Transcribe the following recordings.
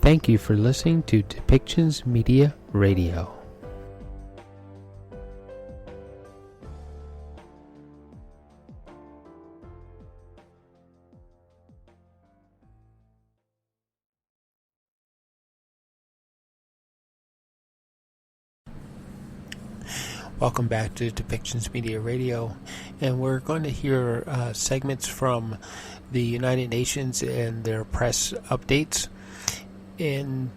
Thank you for listening to Depictions Media Radio. Welcome back to Depictions Media Radio, and we're going to hear segments from the United Nations and their press updates, and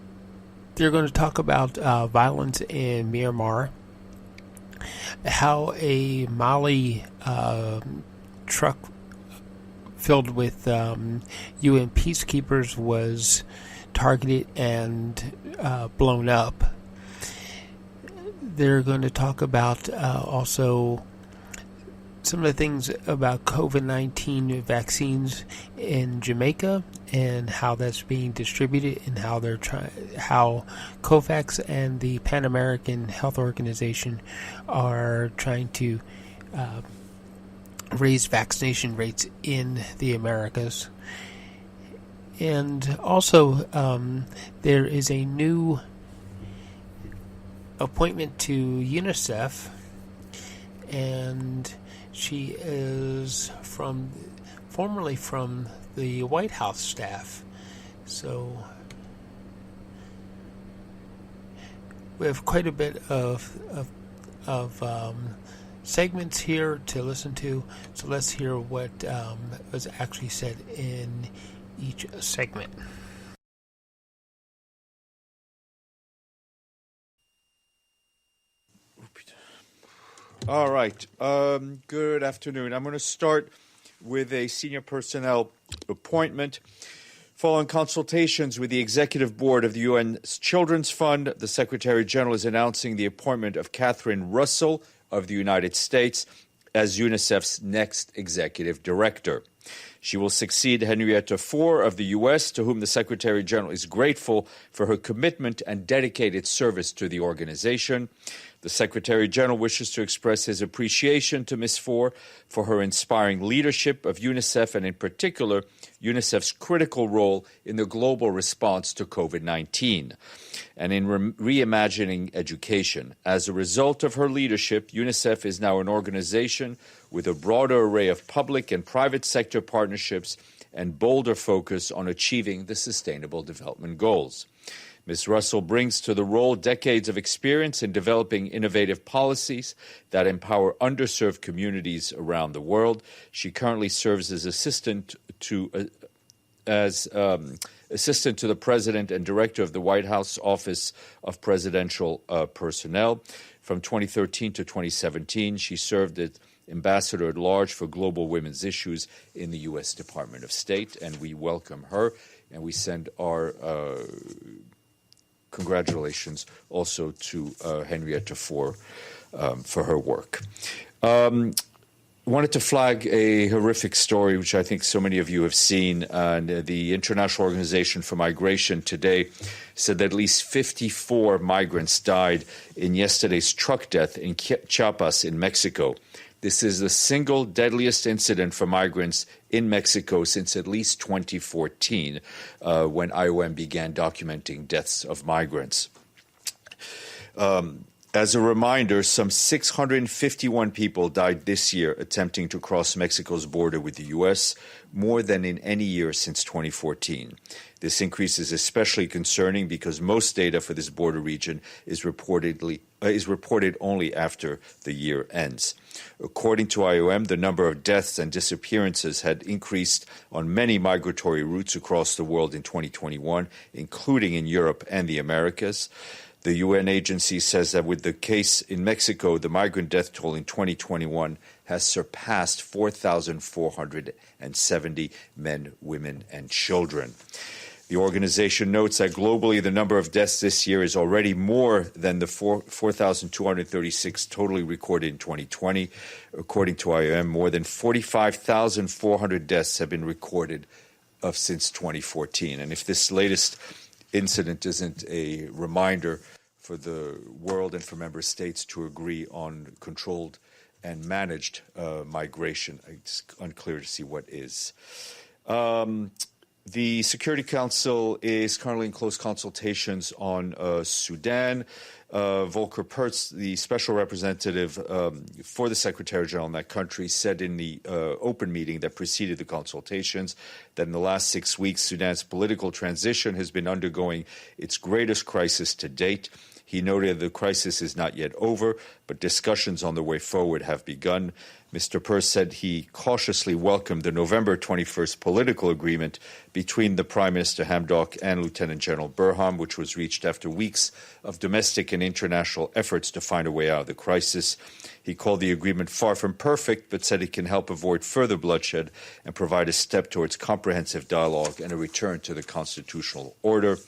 they're going to talk about violence in Myanmar, how a Mali truck filled with UN peacekeepers was targeted and blown up. They're going to talk about also some of the things about COVID-19 vaccines in Jamaica and how that's being distributed, and how how COVAX and the Pan American Health Organization are trying to raise vaccination rates in the Americas. And also, there is a new appointment to Unicef, and she is formerly from the White House staff. So we have quite a bit of segments here to listen to. So let's hear what was actually said in each segment. All right. Good afternoon. I'm going to start with a senior personnel appointment. Following consultations with the Executive Board of the UN's Children's Fund, the Secretary General is announcing the appointment of Catherine Russell of the United States as UNICEF's next Executive Director. She will succeed Henrietta Fore of the U.S., to whom the Secretary General is grateful for her commitment and dedicated service to the organization. The Secretary General wishes to express his appreciation to Ms. Fore for her inspiring leadership of UNICEF, and in particular, UNICEF's critical role in the global response to COVID-19 and in reimagining education. As a result of her leadership, UNICEF is now an organization with a broader array of public and private sector partnerships and bolder focus on achieving the Sustainable Development Goals. Ms. Russell brings to the role decades of experience in developing innovative policies that empower underserved communities around the world. She currently serves as assistant to the President and Director of the White House Office of Presidential Personnel. From 2013 to 2017, she served as Ambassador at Large for Global Women's Issues in the U.S. Department of State, and we welcome her, and we send our congratulations also to Henrietta Fore for her work. I wanted to flag a horrific story, which I think so many of you have seen. The International Organization for Migration today said that at least 54 migrants died in yesterday's truck death in Chiapas in Mexico. This is the single deadliest incident for migrants in Mexico since at least 2014, when IOM began documenting deaths of migrants. As a reminder, some 651 people died this year attempting to cross Mexico's border with the U.S., more than in any year since 2014. This increase is especially concerning because most data for this border region is reported only after the year ends. According to IOM, the number of deaths and disappearances had increased on many migratory routes across the world in 2021, including in Europe and the Americas. The UN agency says that with the case in Mexico, the migrant death toll in 2021 has surpassed 4,470 men, women, and children. The organization notes that globally, the number of deaths this year is already more than the 4,236 totally recorded in 2020. According to IOM, more than 45,400 deaths have been recorded since 2014. And if this latest incident isn't a reminder for the world and for member states to agree on controlled and managed migration, it's unclear to see what is. The Security Council is currently in close consultations on Sudan. Volker Perthes, the special representative for the Secretary General in that country, said in the open meeting that preceded the consultations that in the last 6 weeks, Sudan's political transition has been undergoing its greatest crisis to date. He noted the crisis is not yet over, but discussions on the way forward have begun. Mr. Perthes said he cautiously welcomed the November 21st political agreement between the Prime Minister Hamdok and Lieutenant General Burham, which was reached after weeks of domestic and international efforts to find a way out of the crisis. He called the agreement far from perfect, but said it can help avoid further bloodshed and provide a step towards comprehensive dialogue and a return to the constitutional order.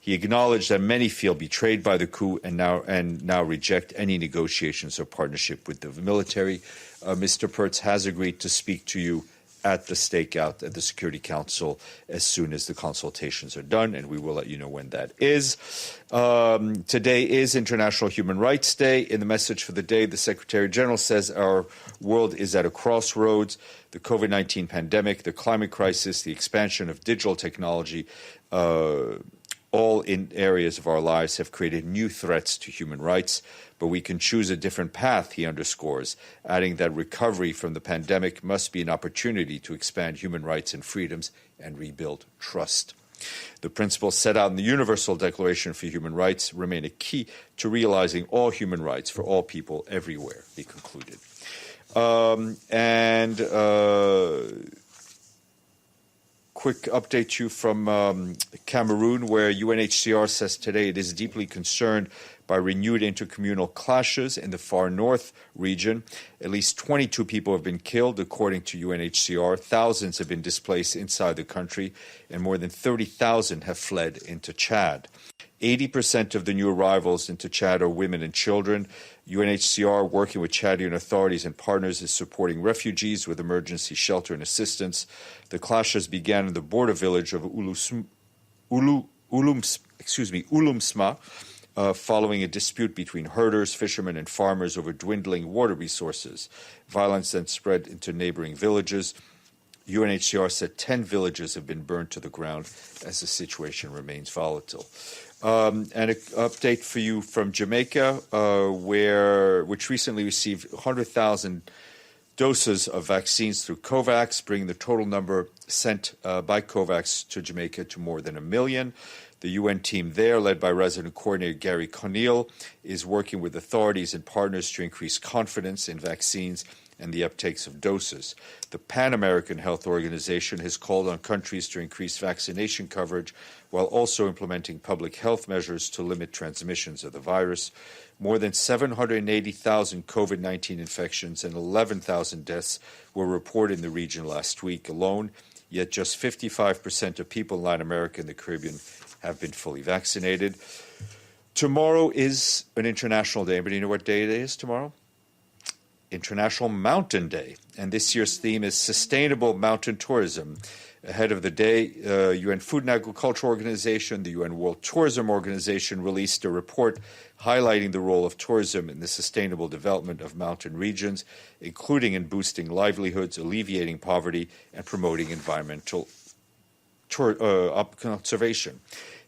He acknowledged that many feel betrayed by the coup and now reject any negotiations or partnership with the military. Mr. Perthes has agreed to speak to you at the stakeout at the Security Council as soon as the consultations are done, and we will let you know when that is. Today is International Human Rights Day. In the message for the day, the Secretary General says our world is at a crossroads. The COVID-19 pandemic, the climate crisis, the expansion of digital technology, all in areas of our lives have created new threats to human rights, but we can choose a different path, he underscores, adding that recovery from the pandemic must be an opportunity to expand human rights and freedoms and rebuild trust. The principles set out in the Universal Declaration for Human Rights remain a key to realizing all human rights for all people everywhere, he concluded. Quick update to you from Cameroon, where UNHCR says today it is deeply concerned by renewed intercommunal clashes in the far north region. At least 22 people have been killed, according to UNHCR. Thousands have been displaced inside the country, and more than 30,000 have fled into Chad. 80% of the new arrivals into Chad are women and children. UNHCR, working with Chadian authorities and partners, is supporting refugees with emergency shelter and assistance. The clashes began in the border village of Ulumsma, following a dispute between herders, fishermen, and farmers over dwindling water resources. Violence then spread into neighboring villages. UNHCR said 10 villages have been burned to the ground as the situation remains volatile. And an update for you from Jamaica, which recently received 100,000 doses of vaccines through COVAX, bringing the total number sent by COVAX to Jamaica to more than 1 million. The UN team there, led by resident coordinator Gary Conneal, is working with authorities and partners to increase confidence in vaccines and the uptakes of doses. The Pan American Health Organization has called on countries to increase vaccination coverage while also implementing public health measures to limit transmissions of the virus. More than 780,000 COVID-19 infections and 11,000 deaths were reported in the region last week alone, yet just 55% of people in Latin America and the Caribbean have been fully vaccinated. Tomorrow is an international day. Anybody know what day it is tomorrow? International Mountain Day, and this year's theme is Sustainable Mountain Tourism. Ahead of the day, UN Food and Agriculture Organization, the UN World Tourism Organization released a report highlighting the role of tourism in the sustainable development of mountain regions, including in boosting livelihoods, alleviating poverty, and promoting environmental conservation.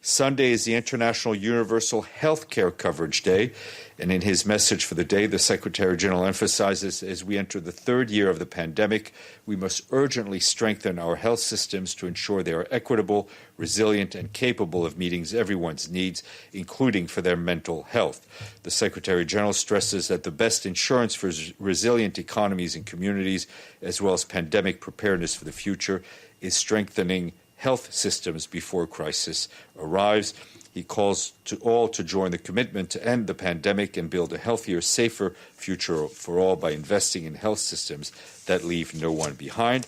Sunday is the International Universal Healthcare Coverage Day, and in his message for the day, the Secretary General emphasizes as we enter the third year of the pandemic, we must urgently strengthen our health systems to ensure they are equitable, resilient, and capable of meeting everyone's needs, including for their mental health. The Secretary General stresses that the best insurance for resilient economies and communities, as well as pandemic preparedness for the future, is strengthening health systems before crisis arrives. He calls to all to join the commitment to end the pandemic and build a healthier, safer future for all by investing in health systems that leave no one behind.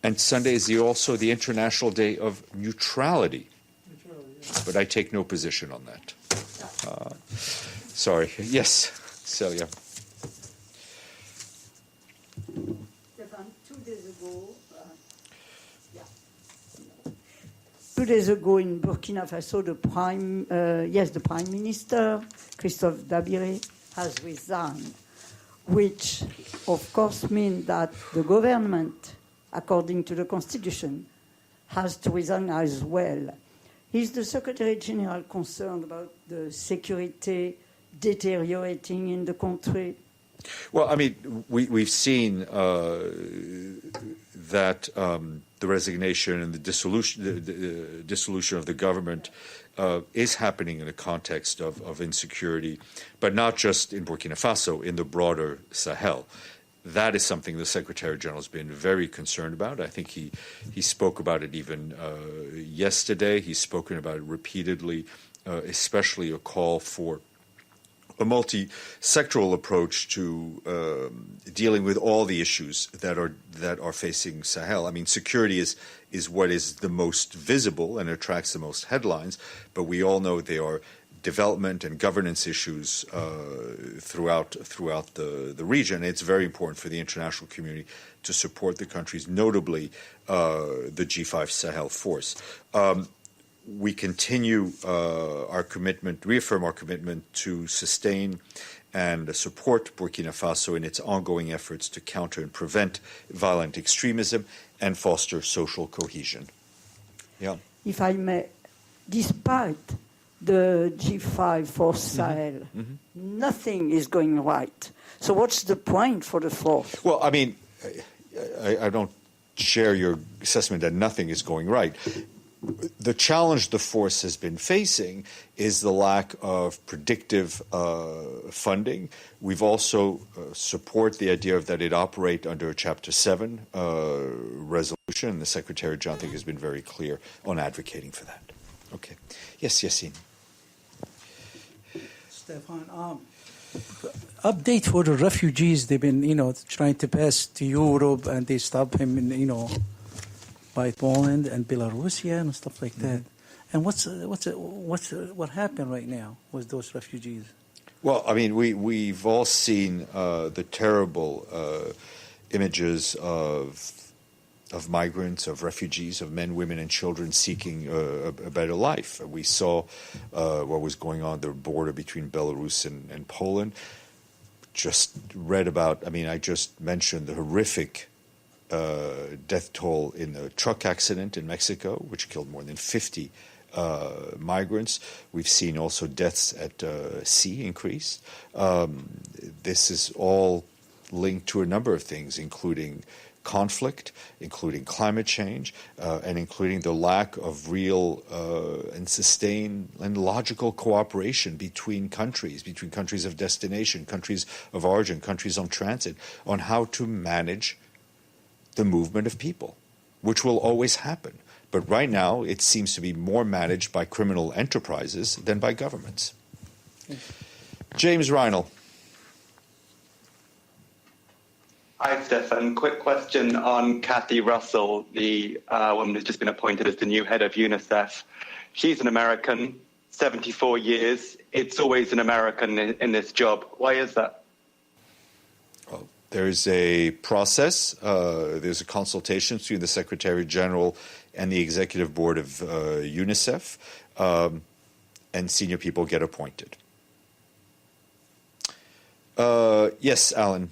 And Sunday is also the International Day of Neutrality. But I take no position on that. Sorry. Yes, Celia. Stefan, 2 days ago in Burkina Faso, the Prime Minister, Christophe Dabire, has resigned, which of course means that the government, according to the Constitution, has to resign as well. Is the Secretary General concerned about the security deteriorating in the country? Well, I mean, we've seen that the resignation and the dissolution of the government is happening in a context of insecurity, but not just in Burkina Faso, in the broader Sahel. That is something the Secretary General has been very concerned about. I think he spoke about it even yesterday. He's spoken about it repeatedly, especially a call for a multi-sectoral approach to dealing with all the issues that are facing Sahel. I mean, security is what is the most visible and attracts the most headlines, but we all know there are development and governance issues throughout the region. It's very important for the international community to support the countries, notably the G5 Sahel force. We continue reaffirm our commitment to sustain and support Burkina Faso in its ongoing efforts to counter and prevent violent extremism and foster social cohesion. Yeah. If I may, despite the G5 for Sahel, nothing is going right. So what's the point for the force? Well, I mean, I don't share your assessment that nothing is going right. The challenge the force has been facing is the lack of predictive funding. We've also support the idea that it operate under a Chapter 7 resolution, and the Secretary General, I think, has been very clear on advocating for that. Okay. Yes, Yassine. Stefan, update for the refugees. They've been, trying to pass to Europe, and they stop him in, by Poland and Belarus and stuff like that. And what happened right now with those refugees? Well, I mean, we've all seen the terrible images of migrants, of refugees, of men, women, and children seeking a better life. We saw what was going on at the border between Belarus and Poland. Just read about, I just mentioned the horrific death toll in a truck accident in Mexico, which killed more than 50 migrants. We've seen also deaths at sea increase. This is all linked to a number of things, including conflict, including climate change, and including the lack of real and sustained and logical cooperation between countries of destination, countries of origin, countries on transit, on how to manage the movement of people, which will always happen. But right now, it seems to be more managed by criminal enterprises than by governments. James Reinl. Hi, Stefan. Quick question on Kathy Russell, the woman who's just been appointed as the new head of Unicef. She's an American, 74 years. It's always an American in this job. Why is that? Well, there's a process. There's a consultation between the Secretary General and the Executive Board of Unicef, and senior people get appointed. Yes, Alan.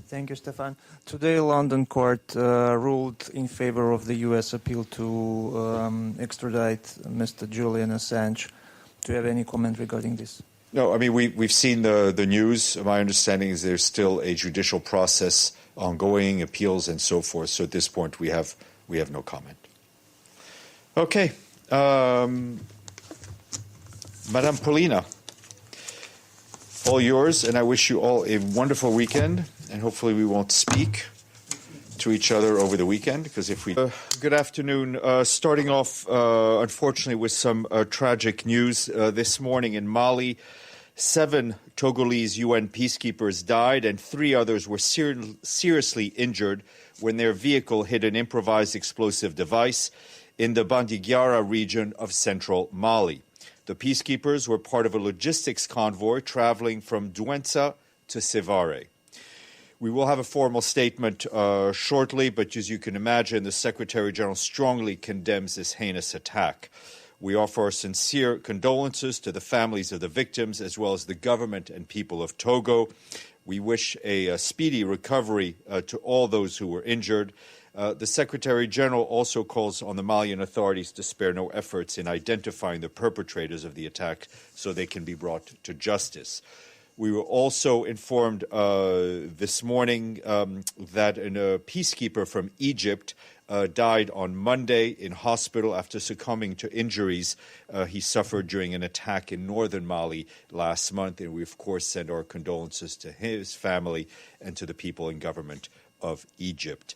Thank you, Stefan. Today, London court ruled in favor of the U.S. appeal to extradite Mr. Julian Assange. Do you have any comment regarding this? No, we've seen the news. My understanding is there's still a judicial process ongoing, appeals and so forth. So at this point, we have no comment. Okay, Madame Paulina, all yours, and I wish you all a wonderful weekend. And hopefully we won't speak to each other over the weekend, because if we... Good afternoon. Starting off, unfortunately, with some tragic news. This morning in Mali, 7 Togolese UN peacekeepers died and 3 others were seriously injured when their vehicle hit an improvised explosive device in the Bandigiara region of central Mali. The peacekeepers were part of a logistics convoy traveling from Douentza to Sévaré. We will have a formal statement shortly, but as you can imagine, the Secretary General strongly condemns this heinous attack. We offer our sincere condolences to the families of the victims, as well as the government and people of Togo. We wish a speedy recovery to all those who were injured. The Secretary General also calls on the Malian authorities to spare no efforts in identifying the perpetrators of the attack so they can be brought to justice. We were also informed this morning that a peacekeeper from Egypt died on Monday in hospital after succumbing to injuries he suffered during an attack in northern Mali last month. And we, of course, send our condolences to his family and to the people and government of Egypt.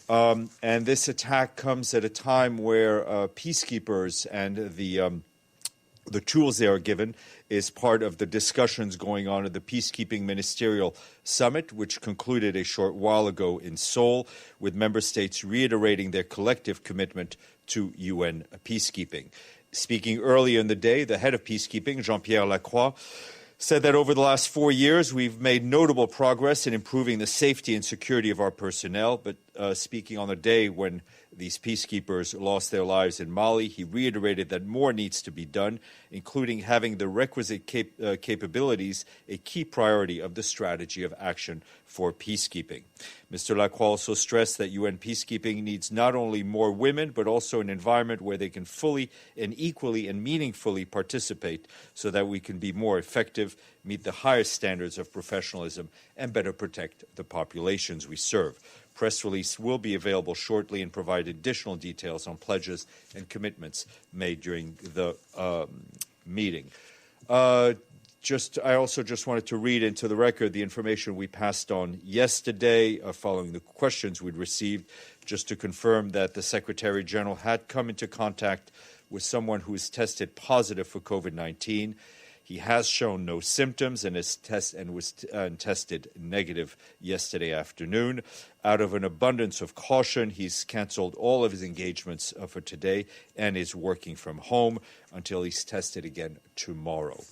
And this attack comes at a time where peacekeepers and the tools they are given is part of the discussions going on at the Peacekeeping Ministerial Summit, which concluded a short while ago in Seoul, with member states reiterating their collective commitment to UN peacekeeping. Speaking earlier in the day, the head of peacekeeping, Jean-Pierre Lacroix, said that over the last 4 years, we've made notable progress in improving the safety and security of our personnel. But speaking on the day when these peacekeepers lost their lives in Mali, he reiterated that more needs to be done, including having the requisite capabilities, a key priority of the strategy of action for peacekeeping. Mr. Lacroix also stressed that UN peacekeeping needs not only more women, but also an environment where they can fully and equally and meaningfully participate so that we can be more effective, meet the highest standards of professionalism, and better protect the populations we serve. Press release will be available shortly and provide additional details on pledges and commitments made during the meeting. I also just wanted to read into the record the information we passed on yesterday following the questions we'd received, just to confirm that the Secretary General had come into contact with someone who is tested positive for COVID-19. He has shown no symptoms and was tested negative yesterday afternoon. Out of an abundance of caution, he's canceled all of his engagements for today and is working from home until he's tested again tomorrow.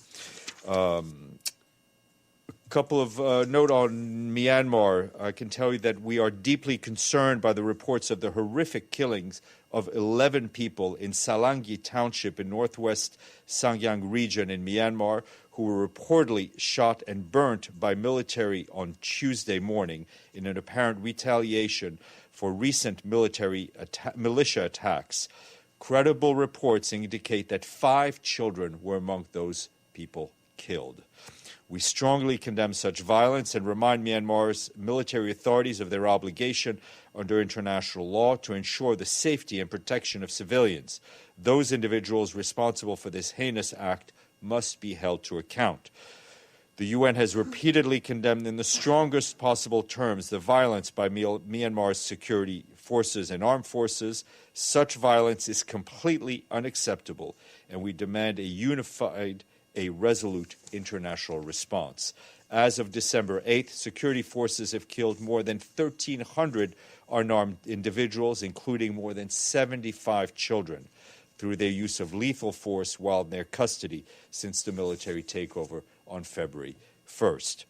Couple of note on Myanmar. I can tell you that we are deeply concerned by the reports of the horrific killings of 11 people in Salangi Township in northwest Sangyang region in Myanmar, who were reportedly shot and burnt by military on Tuesday morning in an apparent retaliation for recent militia attacks. Credible reports indicate that 5 children were among those people killed. We strongly condemn such violence and remind Myanmar's military authorities of their obligation under international law to ensure the safety and protection of civilians. Those individuals responsible for this heinous act must be held to account. The UN has repeatedly condemned in the strongest possible terms the violence by Myanmar's security forces and armed forces. Such violence is completely unacceptable, and we demand a resolute international response. As of December 8th, security forces have killed more than 1,300 unarmed individuals, including more than 75 children, through their use of lethal force while in their custody since the military takeover on February 1st.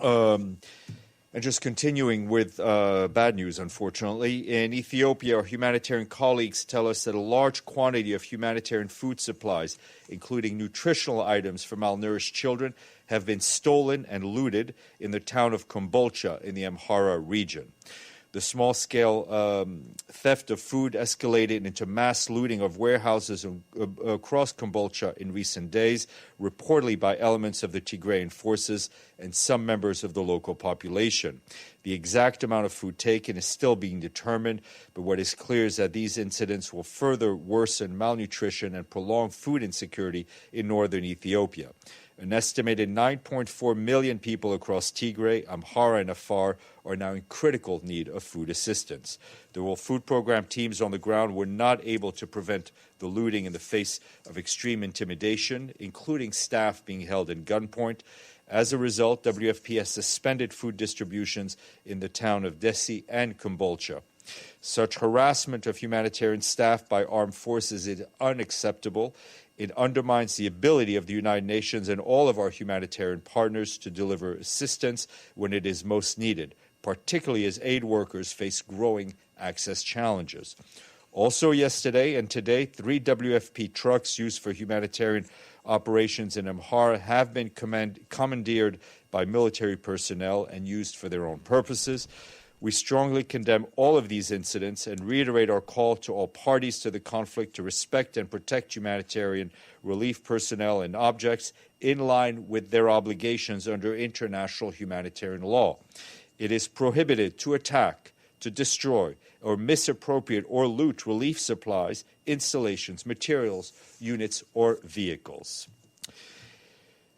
And just continuing with bad news, unfortunately, in Ethiopia, our humanitarian colleagues tell us that a large quantity of humanitarian food supplies, including nutritional items for malnourished children, have been stolen and looted in the town of Kombolcha in the Amhara region. The small-scale theft of food escalated into mass looting of warehouses across Kombolcha in recent days, reportedly by elements of the Tigrayan forces and some members of the local population. The exact amount of food taken is still being determined, but what is clear is that these incidents will further worsen malnutrition and prolong food insecurity in northern Ethiopia. An estimated 9.4 million people across Tigray, Amhara, and Afar are now in critical need of food assistance. The World Food Program teams on the ground were not able to prevent the looting in the face of extreme intimidation, including staff being held at gunpoint. As a result, WFP has suspended food distributions in the town of Desi and Kombolcha. Such harassment of humanitarian staff by armed forces is unacceptable. It undermines the ability of the United Nations and all of our humanitarian partners to deliver assistance when it is most needed, particularly as aid workers face growing access challenges. Also yesterday and today, 3 WFP trucks used for humanitarian operations in Amhara have been commandeered by military personnel and used for their own purposes. We strongly condemn all of these incidents and reiterate our call to all parties to the conflict to respect and protect humanitarian relief personnel and objects in line with their obligations under international humanitarian law. It is prohibited to attack, to destroy, or misappropriate or loot relief supplies, installations, materials, units, or vehicles.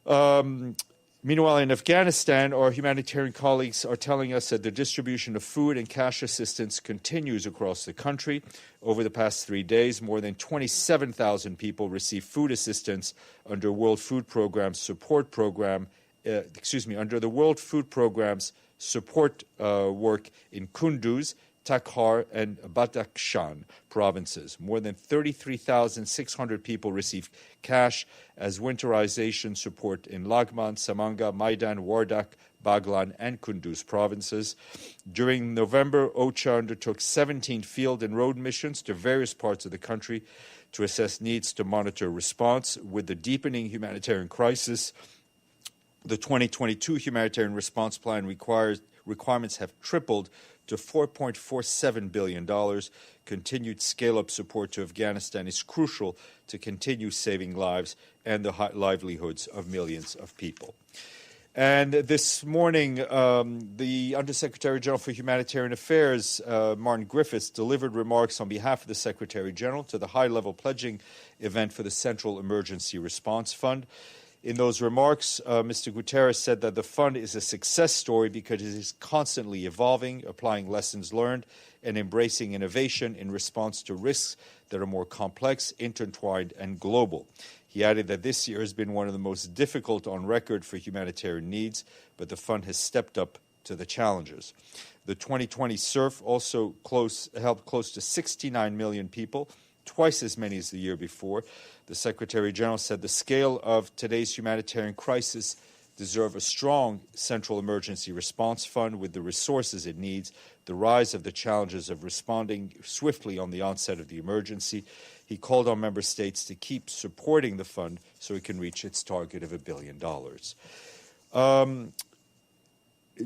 Meanwhile, in Afghanistan, our humanitarian colleagues are telling us that the distribution of food and cash assistance continues across the country. Over the past 3 days, more than 27,000 people received food assistance under World Food Program's support program. Under the World Food Program's support work in Kunduz, Takhar, and Badakhshan provinces. More than 33,600 people received cash as winterization support in Lagman, Samanga, Maidan, Wardak, Baglan, and Kunduz provinces. During November, OCHA undertook 17 field and road missions to various parts of the country to assess needs to monitor response. With the deepening humanitarian crisis, the 2022 humanitarian response plan requirements have tripled to $4.47 billion. Continued scale-up support to Afghanistan is crucial to continue saving lives and the livelihoods of millions of people. And this morning, the Undersecretary General for Humanitarian Affairs, Martin Griffiths, delivered remarks on behalf of the Secretary General to the high-level pledging event for the Central Emergency Response Fund. In those remarks, Mr. Guterres said that the fund is a success story because it is constantly evolving, applying lessons learned, and embracing innovation in response to risks that are more complex, intertwined, and global. He added that this year has been one of the most difficult on record for humanitarian needs, but the fund has stepped up to the challenges. The 2020 SURF also helped close to 69 million people, twice as many as the year before. The Secretary General said the scale of today's humanitarian crisis deserves a strong central emergency response fund with the resources it needs, the rise of the challenges of responding swiftly on the onset of the emergency. He called on member states to keep supporting the fund so it can reach its target of $1 billion.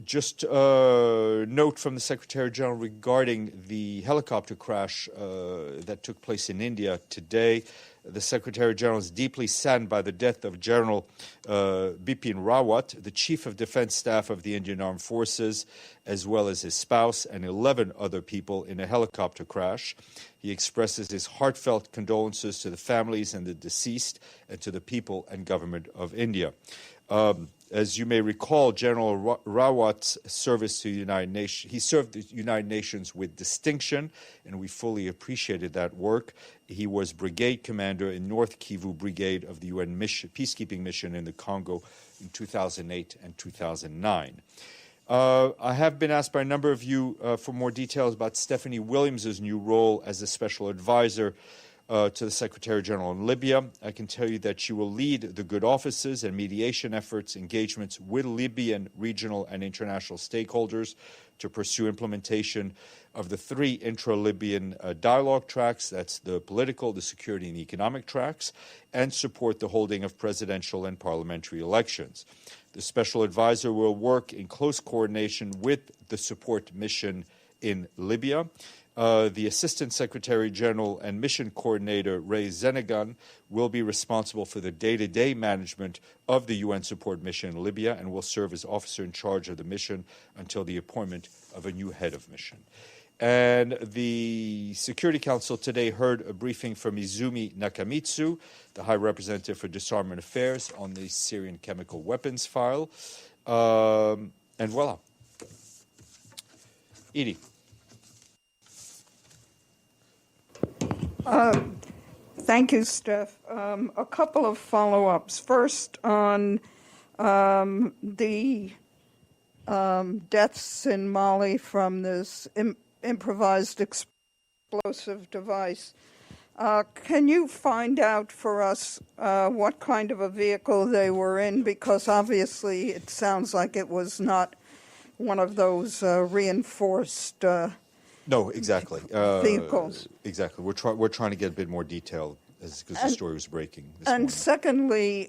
Just a note from the Secretary General regarding the helicopter crash that took place in India today. The Secretary General is deeply saddened by the death of General Bipin Rawat, the Chief of Defense Staff of the Indian Armed Forces, as well as his spouse and 11 other people in a helicopter crash. He expresses his heartfelt condolences to the families and the deceased and to the people and government of India. As you may recall, General Rawat's service to the United Nations, he served the United Nations with distinction, and we fully appreciated that work. He was brigade commander in North Kivu Brigade of the UN peacekeeping mission in the Congo in 2008 and 2009. I have been asked by a number of you for more details about Stephanie Williams' new role as a special advisor to the Secretary General in Libya. I can tell you that she will lead the good offices and mediation efforts, engagements with Libyan regional and international stakeholders to pursue implementation of the 3 intra-Libyan dialogue tracks, that's the political, the security, and the economic tracks, and support the holding of presidential and parliamentary elections. The special advisor will work in close coordination with the support mission in Libya. The Assistant Secretary General and Mission Coordinator, Ray Zenegan, will be responsible for the day-to-day management of the UN support mission in Libya and will serve as officer in charge of the mission until the appointment of a new head of mission. And the Security Council today heard a briefing from Izumi Nakamitsu, the High Representative for Disarmament Affairs, on the Syrian chemical weapons file. And voila. Edie. Thank you, Steph. A couple of follow-ups. First, on the deaths in Mali from this improvised explosive device. Can you find out for us what kind of a vehicle they were in? Because obviously it sounds like it was not one of those reinforced No, exactly. vehicles. Exactly. We're trying to get a bit more detail because the story was breaking this And morning. secondly,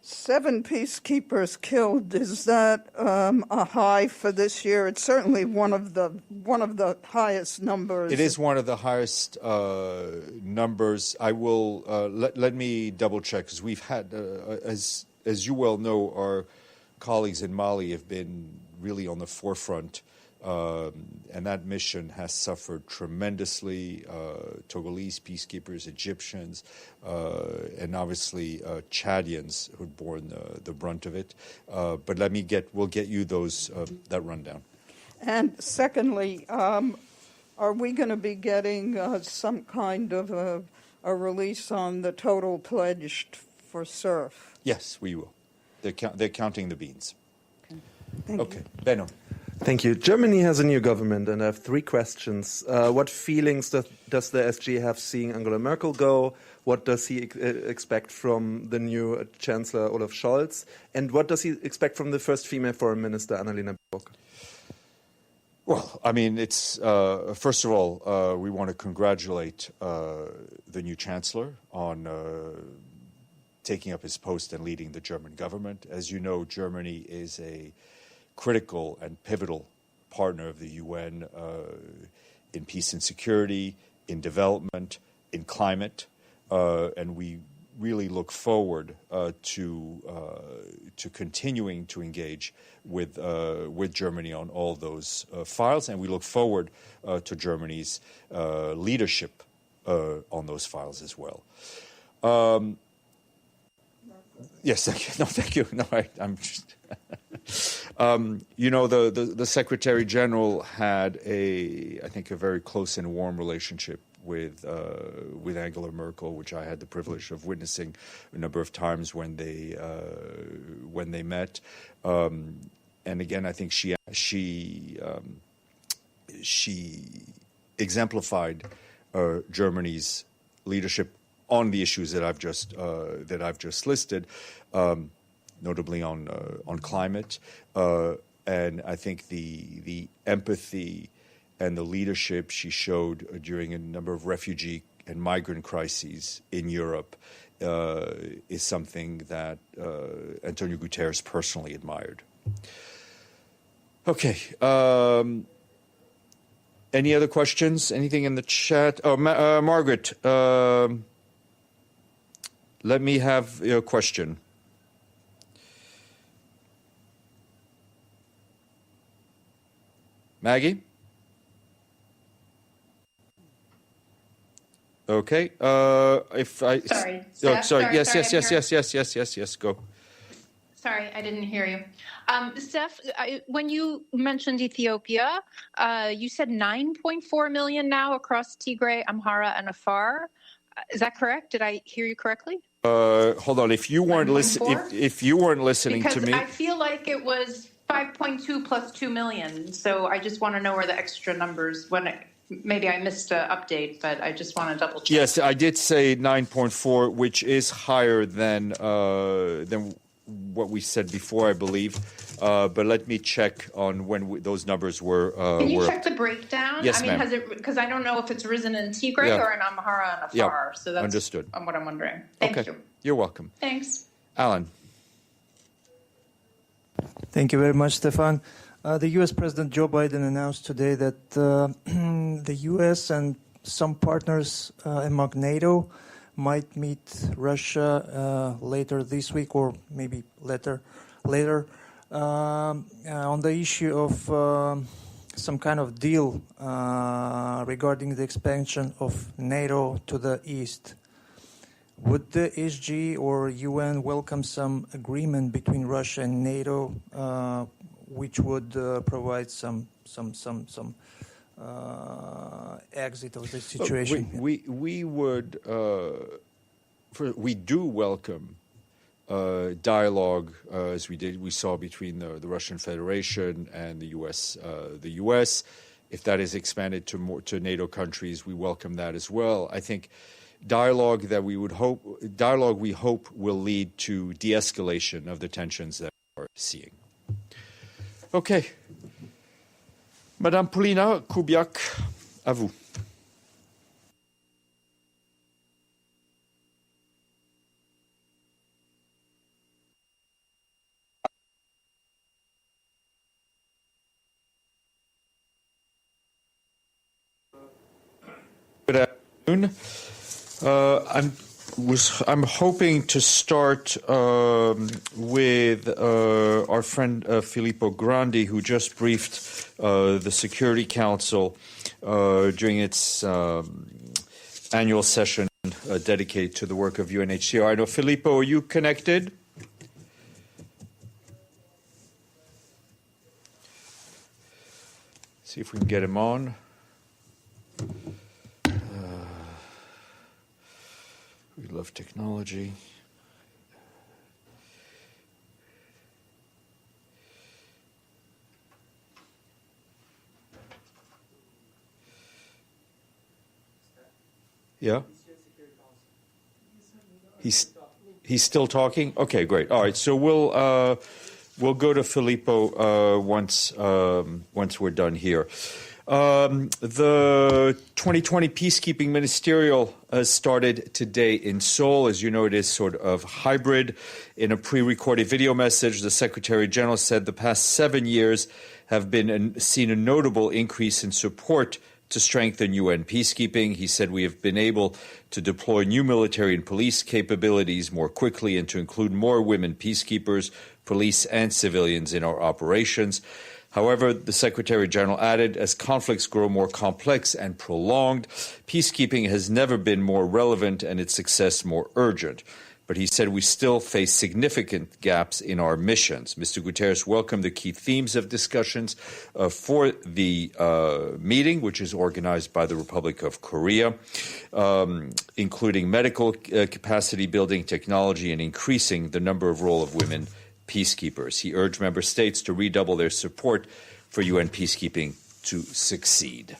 7 peacekeepers killed. Is that a high for this year? It's certainly one of the highest numbers. It is one of the highest numbers. I will let me double check because we've had, as you well know, our colleagues in Mali have been really on the forefront. And that mission has suffered tremendously. Togolese peacekeepers, Egyptians, and obviously Chadians who'd borne the brunt of it. But we'll get you that rundown. And secondly, are we going to be getting some kind of a release on the total pledged for surf? Yes, we will. They're counting the beans. Thank you. Benno. Thank you. Germany has a new government, and I have 3 questions. What feelings does the SG have seeing Angela Merkel go? What does he expect from the new Chancellor Olaf Scholz? And what does he expect from the first female foreign minister, Annalena Baerbock? Well, I mean, it's first of all, we want to congratulate the new Chancellor on taking up his post and leading the German government. As you know, Germany is a critical and pivotal partner of the UN in peace and security, in development, in climate, and we really look forward to continuing to engage with Germany on all those files, and we look forward to Germany's leadership on those files as well. Yes, thank you. No, thank you. No, I'm just. The Secretary General had I think a very close and warm relationship with Angela Merkel, which I had the privilege of witnessing a number of times when they met. And again, I think she exemplified Germany's leadership on the issues that I've just listed. Notably on climate, and I think the empathy and the leadership she showed during a number of refugee and migrant crises in Europe is something that Antonio Guterres personally admired. Okay. Any other questions? Anything in the chat? Oh, Margaret, let me have your question. Maggie? Okay. If I sorry. Oh, Steph, sorry. Yes. Go. Sorry, I didn't hear you. Steph, when you mentioned Ethiopia, you said 9.4 million now across Tigray, Amhara, and Afar. Is that correct? Did I hear you correctly? Hold on. If you weren't listening, if you weren't listening to me, I feel like it was 5.2 plus 2 million. So I just want to know where the extra numbers. Maybe I missed an update, but I just want to double check. Yes, I did say 9.4, which is higher than what we said before, I believe. But let me check on when those numbers were. Can you check the breakdown? Yes, I mean, ma'am. because I don't know if it's risen in Tigray or in Amhara and Afar. So that's understood. What I'm wondering. Thank you. You're welcome. Thanks. Alan. Thank you very much, Stefan. The U.S. President Joe Biden announced today that the U.S. and some partners among NATO might meet Russia later this week or maybe later on the issue of some kind of deal regarding the expansion of NATO to the east. Would the SG or UN welcome some agreement between Russia and NATO, which would provide some exit of the situation? We would. We do welcome dialogue, as we saw between the Russian Federation and the U.S. If that is expanded to NATO countries, we welcome that as well. I think dialogue we hope will lead to de-escalation of the tensions that we're seeing. Okay. Madame Paulina Kubiak, à vous. Good afternoon. I'm hoping to start with our friend Filippo Grandi, who just briefed the Security Council during its annual session dedicated to the work of UNHCR. I know, Filippo, are you connected? See if we can get him on. We love technology. Yeah? He's still talking? Okay, great. All right, so we'll go to Filippo once we're done here. The 2020 Peacekeeping Ministerial started today in Seoul. As you know, it is sort of hybrid. In a pre-recorded video message, the Secretary General said the past 7 years have seen a notable increase in support to strengthen UN peacekeeping. He said we have been able to deploy new military and police capabilities more quickly and to include more women peacekeepers, police and civilians in our operations. However, the Secretary General added, as conflicts grow more complex and prolonged, peacekeeping has never been more relevant and its success more urgent. But he said we still face significant gaps in our missions. Mr. Guterres welcomed the key themes of discussions for the meeting, which is organized by the Republic of Korea, including medical capacity building, technology, and increasing the number of role of women peacekeepers. He urged member states to redouble their support for UN peacekeeping to succeed.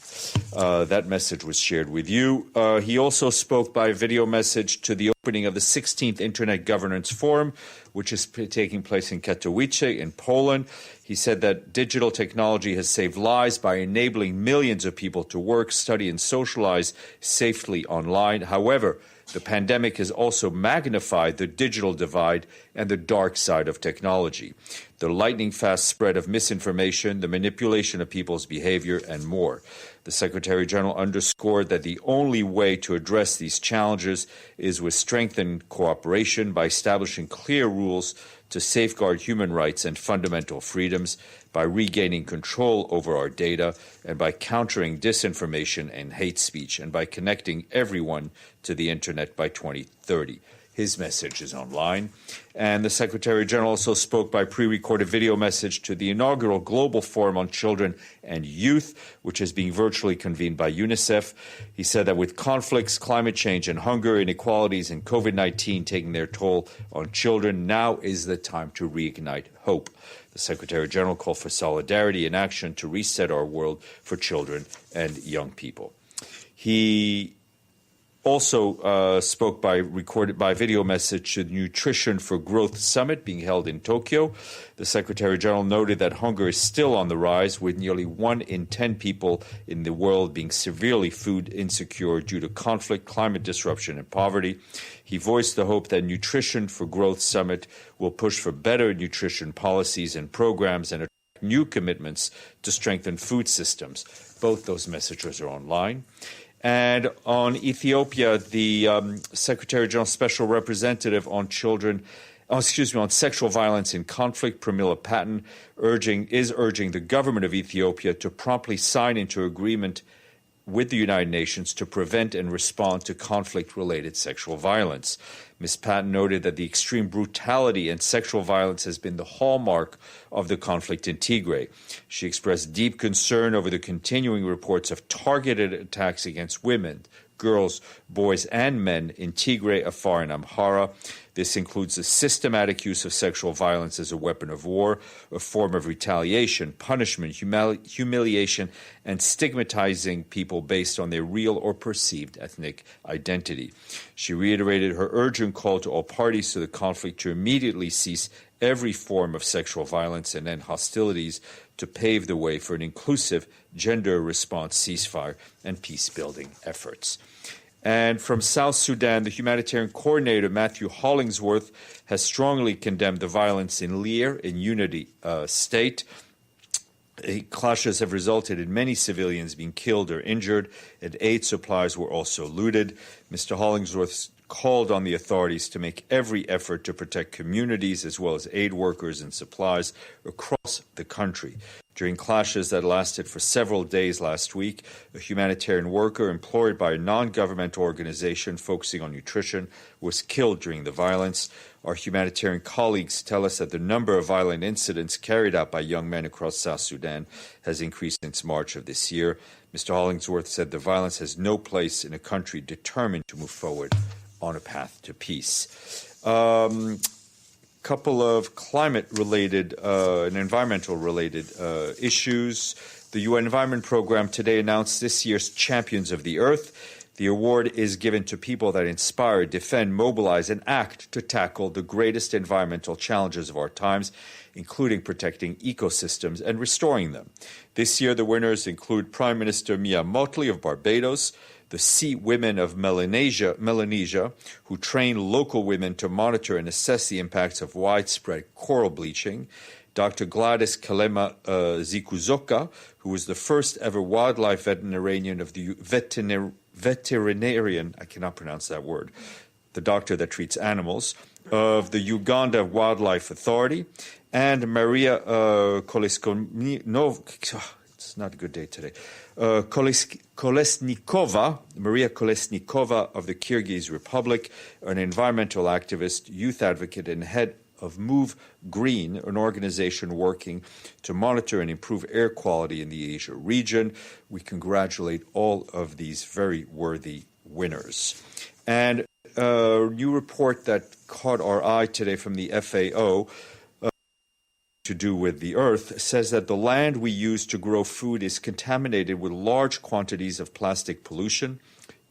That message was shared with you. He also spoke by video message to the opening of the 16th Internet Governance Forum, which is taking place in Katowice in Poland. He said that digital technology has saved lives by enabling millions of people to work, study, and socialize safely online. However, the pandemic has also magnified the digital divide and the dark side of technology, the lightning-fast spread of misinformation, the manipulation of people's behavior, and more. The Secretary General underscored that the only way to address these challenges is with strengthened cooperation by establishing clear rules to safeguard human rights and fundamental freedoms, by regaining control over our data, and by countering disinformation and hate speech, and by connecting everyone to the Internet by 2030. His message is online. And the Secretary General also spoke by pre-recorded video message to the inaugural Global Forum on Children and Youth, which is being virtually convened by Unicef. He said that with conflicts, climate change, and hunger, inequalities, and COVID-19 taking their toll on children, now is the time to reignite hope. The Secretary General called for solidarity and action to reset our world for children and young people. He also spoke by video message to the Nutrition for Growth Summit being held in Tokyo. The Secretary General noted that hunger is still on the rise, with nearly 1 in 10 people in the world being severely food insecure due to conflict, climate disruption, and poverty. He voiced the hope that Nutrition for Growth Summit will push for better nutrition policies and programs and attract new commitments to strengthen food systems. Both those messages are online. And on Ethiopia, the Secretary General Special Representative on on sexual violence in conflict, Pramila Patten, is urging the government of Ethiopia to promptly sign into agreement with the United Nations to prevent and respond to conflict-related sexual violence. Ms. Patton noted that the extreme brutality and sexual violence has been the hallmark of the conflict in Tigray. She expressed deep concern over the continuing reports of targeted attacks against women, girls, boys, and men in Tigray, Afar, and Amhara. This includes the systematic use of sexual violence as a weapon of war, a form of retaliation, punishment, humiliation, and stigmatizing people based on their real or perceived ethnic identity. She reiterated her urgent call to all parties to the conflict to immediately cease every form of sexual violence and end hostilities to pave the way for an inclusive gender response ceasefire and peace-building efforts. And from South Sudan, the humanitarian coordinator, Matthew Hollingsworth, has strongly condemned the violence in Lear, in Unity State. Clashes have resulted in many civilians being killed or injured, and aid supplies were also looted. Mr. Hollingsworth called on the authorities to make every effort to protect communities as well as aid workers and supplies across the country. During clashes that lasted for several days last week, a humanitarian worker employed by a non-governmental organization focusing on nutrition was killed during the violence. Our humanitarian colleagues tell us that the number of violent incidents carried out by young men across South Sudan has increased since March of this year. Mr. Hollingsworth said the violence has no place in a country determined to move forward on a path to peace. Couple of climate-related and environmental-related issues. The UN Environment Programme today announced this year's Champions of the Earth. The award is given to people that inspire, defend, mobilize, and act to tackle the greatest environmental challenges of our times, including protecting ecosystems and restoring them. This year, the winners include Prime Minister Mia Mottley of Barbados, the Sea Women of Melanesia, who train local women to monitor and assess the impacts of widespread coral bleaching, Dr. Gladys Kalema Zikuzoka, who was the first ever wildlife veterinarian of the veterinarian, I cannot pronounce that word, the doctor that treats animals, of the Uganda Wildlife Authority, and Maria Kolesnikova, it's not a good day today, Maria Kolesnikova of the Kyrgyz Republic, an environmental activist, youth advocate, and head of Move Green, an organization working to monitor and improve air quality in the Asia region. We congratulate all of these very worthy winners. And a new report that caught our eye today from the FAO to do with the earth says that the land we use to grow food is contaminated with large quantities of plastic pollution.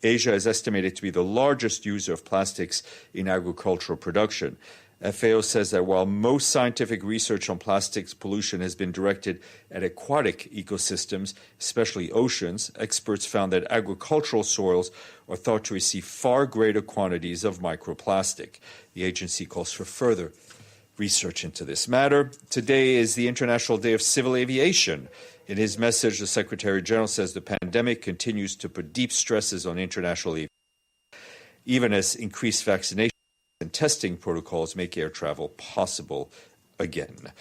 Asia is estimated to be the largest user of plastics in agricultural production. FAO says that while most scientific research on plastics pollution has been directed at aquatic ecosystems, especially oceans, experts found that agricultural soils are thought to receive far greater quantities of microplastic. The agency calls for further research into this matter. Today is the International Day of Civil Aviation. In his message, the Secretary General says the pandemic continues to put deep stresses on international aviation, even as increased vaccination and testing protocols make air travel possible again.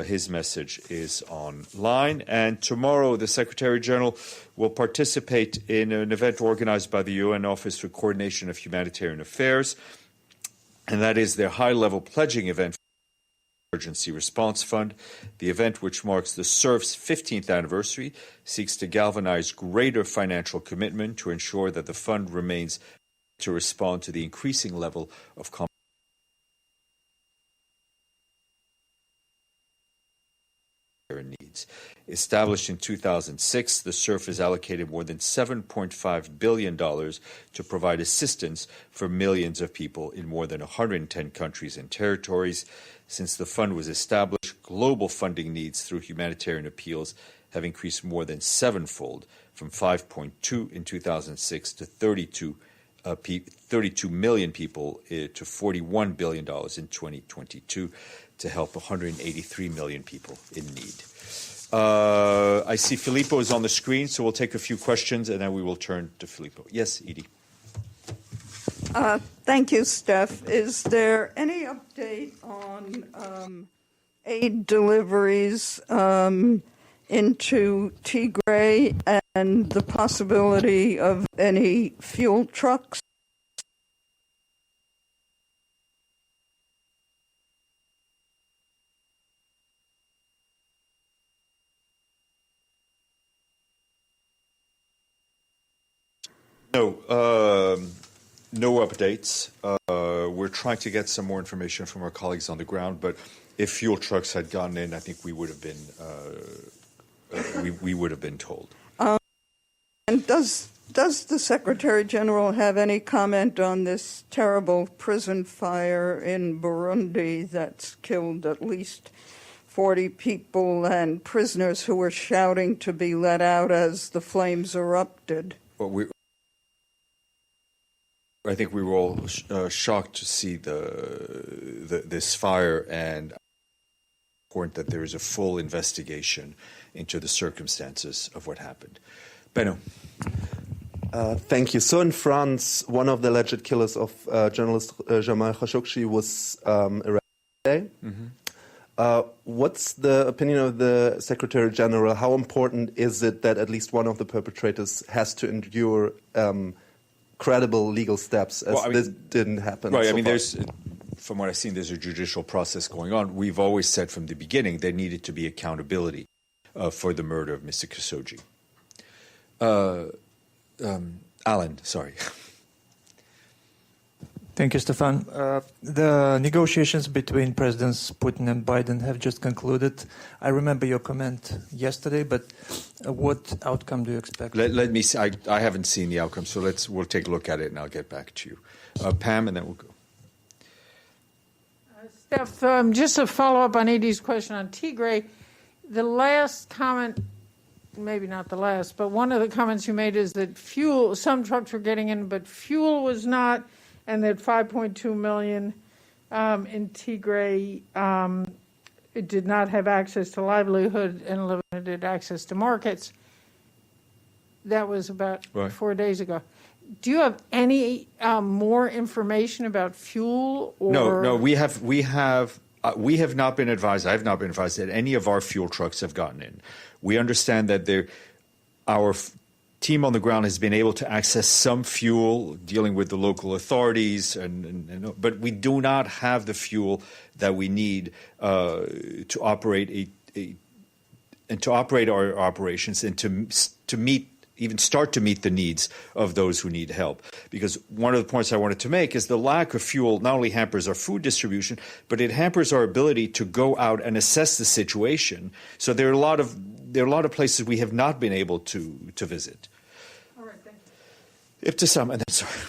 His message is online. And tomorrow, the Secretary General will participate in an event organized by the UN Office for Coordination of Humanitarian Affairs, and that is their high-level pledging event. Emergency Response Fund. The event, which marks the SURF's 15th anniversary, seeks to galvanize greater financial commitment to ensure that the fund remains to respond to the increasing level of needs. Established in 2006, the SURF has allocated more than $7.5 billion to provide assistance for millions of people in more than 110 countries and territories. Since the fund was established, global funding needs through humanitarian appeals have increased more than sevenfold, from 5.2 in 2006 to 32 million people to $41 billion in 2022 to help 183 million people in need. I see Filippo is on the screen, so we'll take a few questions and then we will turn to Filippo. Yes, Edie. Thank you, Steph. Is there any update on aid deliveries into Tigray and the possibility of any fuel trucks? No updates. We're trying to get some more information from our colleagues on the ground, but if fuel trucks had gone in, I think we would have been we would have been told. And does the Secretary General have any comment on this terrible prison fire in Burundi that's killed at least 40 people and prisoners who were shouting to be let out as the flames erupted. Well, I think we were all shocked to see this fire, and important that there is a full investigation into the circumstances of what happened. Benno. Thank you. So in France, one of the alleged killers of journalist Jamal Khashoggi was arrested today. Mm-hmm. What's the opinion of the Secretary General? How important is it that at least one of the perpetrators has to endure credible legal steps, as this didn't happen? Right. So there's, from what I've seen, there's a judicial process going on. We've always said from the beginning there needed to be accountability for the murder of Mr. Khashoggi. Alan, sorry. Thank you, Stefan. The negotiations between Presidents Putin and Biden have just concluded. I remember your comment yesterday, but what outcome do you expect? Let me see. I haven't seen the outcome, so we'll take a look at it and I'll get back to you. Pam, and then we'll go. Steph, just to follow up on Edie's question on Tigray, the last comment, maybe not the last, but one of the comments you made is that some trucks were getting in, but fuel was not, and that 5.2 million in Tigray it did not have access to livelihood and limited access to markets. That was about 4 days ago. Do you have any more information about fuel? Or? No, we have not been advised. I have not been advised that any of our fuel trucks have gotten in. We understand that our team on the ground has been able to access some fuel, dealing with the local authorities, but we do not have the fuel that we need to operate our operations and to start to meet the needs of those who need help. Because one of the points I wanted to make is the lack of fuel not only hampers our food distribution, but it hampers our ability to go out and assess the situation. So there are a lot of places we have not been able to visit. All right, thank you. Ibtisam, and then sorry.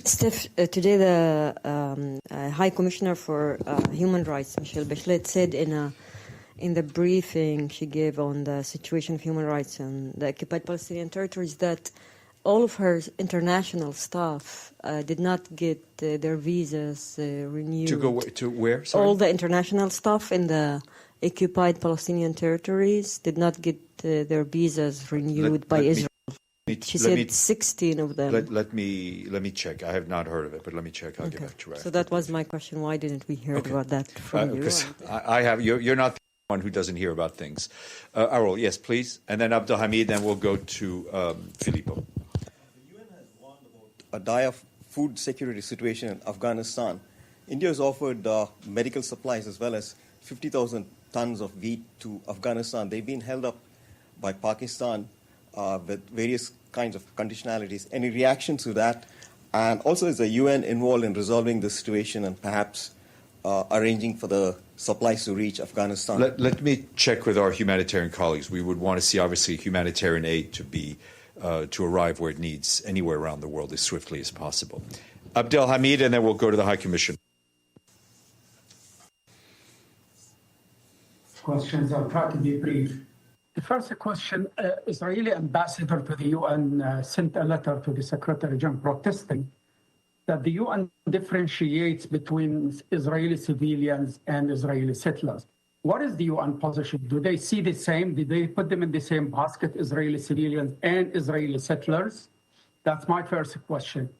Steph, today the High Commissioner for Human Rights, Michelle Bachelet, said in the briefing she gave on the situation of human rights in the occupied Palestinian territories that all of her international staff did not get their visas renewed. To where? Sorry? All the international staff in the occupied Palestinian territories did not get their visas renewed by Israel. She said 16 of them. Let me check. I have not heard of it, but let me check. I'll get back to you. So that was my question. Why didn't we hear about that from you? Because I have. You're not the one who doesn't hear about things. Arul, yes, please. And then Abdelhamid, then we'll go to Filippo. The UN has warned about a dire food security situation in Afghanistan. India has offered medical supplies as well as 50,000 tons of wheat to Afghanistan. They've been held up by Pakistan with various kinds of conditionalities. Any reaction to that? And also, is the UN involved in resolving the situation and perhaps arranging for the supplies to reach Afghanistan? Let me check with our humanitarian colleagues. We would want to see, obviously, humanitarian aid to arrive where it needs, anywhere around the world, as swiftly as possible. Abdelhamid, and then we'll go to the High Commission. Questions. I'll try to be brief. The first question, Israeli ambassador to the UN sent a letter to the Secretary General protesting that the UN differentiates between Israeli civilians and Israeli settlers. What is the UN position? Do they see the same? Did they put them in the same basket, Israeli civilians and Israeli settlers? That's my first question.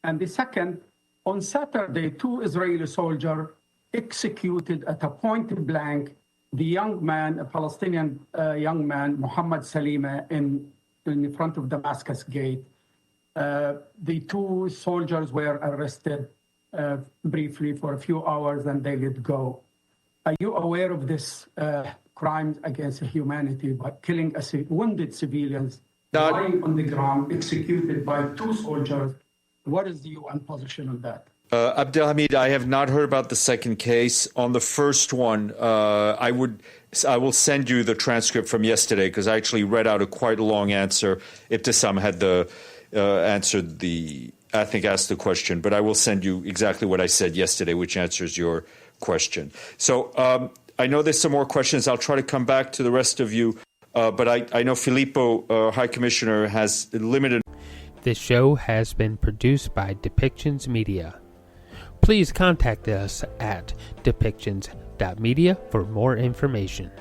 And the second, on Saturday, 2 Israeli soldiers executed at a point blank the young man, a Palestinian young man, Muhammad Salima, in front of Damascus Gate. The 2 soldiers were arrested briefly for a few hours and they let go. Are you aware of this crime against humanity by killing wounded civilians, lying on the ground, executed by 2 soldiers? What is the UN position on that? Abdelhamid, I have not heard about the second case. On the first one, I will send you the transcript from yesterday because I actually read out a quite long answer. Ibtisam had asked the question, but I will send you exactly what I said yesterday, which answers your question. So I know there's some more questions. I'll try to come back to the rest of you, but I know Filippo, High Commissioner, has limited. This show has been produced by Depictions Media. Please contact us at depictions.media for more information.